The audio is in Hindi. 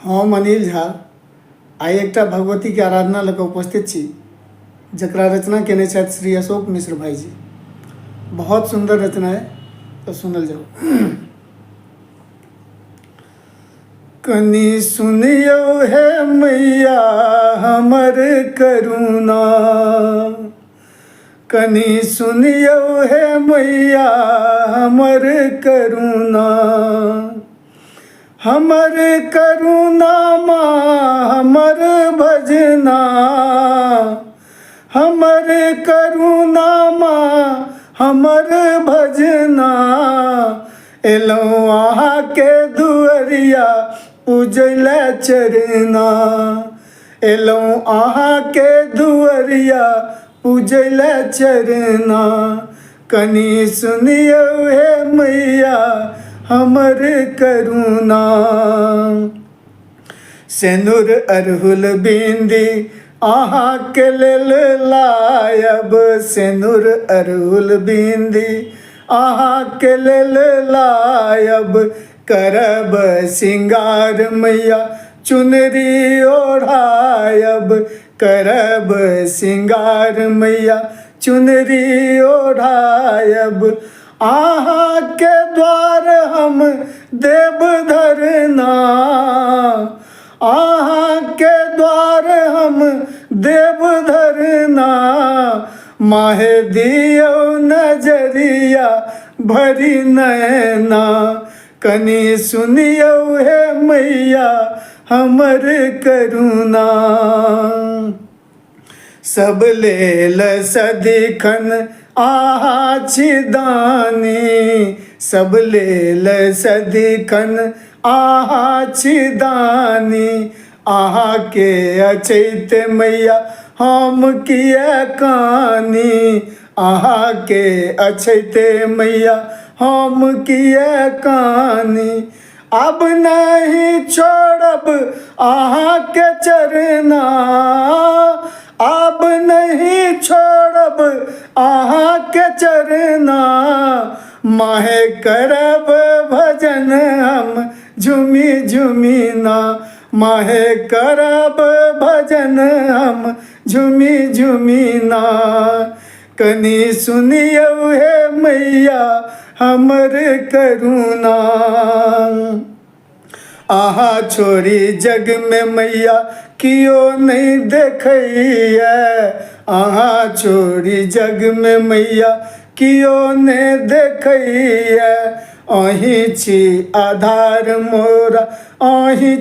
हम अनिल झा आइ एकटा भगवती के आराधना लऽ कऽ उपस्थित छी, जकरा रचना केने छथि श्री अशोक मिश्र भाईजी। बहुत सुंदर रचना है, तो सुनल जाओ। कनी सुनियो है मैया हमर करुणा, कनी सुनियो है मैया हमर करुणा। हमर करुणा माँ हमर भजना, हमर करुणा माँ हमर भजना। एलहुँ अहाँके दुअरिया पूजैले चरना, एलहुँ अहाँके दुअरिया पूजैले चरना। कनी सुनियो हे मैया हमर करुणा। सेनुर अरहुल बिंदी अहाँके लेल लायब, सेनुर अरहुल बिंदी अहाँके लेल लायब। करब सिंगार मैया चुनरी ओढ़ायब, करब सिंगार मैया चुनरी ओढ़ायब। अहाँके द्वार हम देव धरना, अहाँके द्वार हम देव धरना। माहे दियो नजरिया भरी नैना, कनी सुनियो हे मैया हमर करुणा। सब लेल सदिखन अहाँ छी दानी, सब लेल सदिखन अहाँ छी दानी। अहाँके अछैत मैया हम किए कानी, अहाँके अछैत मैया हम किए कानी। अब नहीं छोड़ब अहाँके चरना, अब नहीं छोड़ब अहाँके चरना। माहे करब भजन हम झुमी झुमी ना, माहे करब भजन हम झुमी झुमी ना। कनी सुनियो हे मैया हमर करुणा। अहाँ छोड़ी जग में मैया कियो नहीं देखैया, अहाँ छोड़ी जग में मैया कियो नहीं देखैया। अहीं छी आधार मोरा, अहीं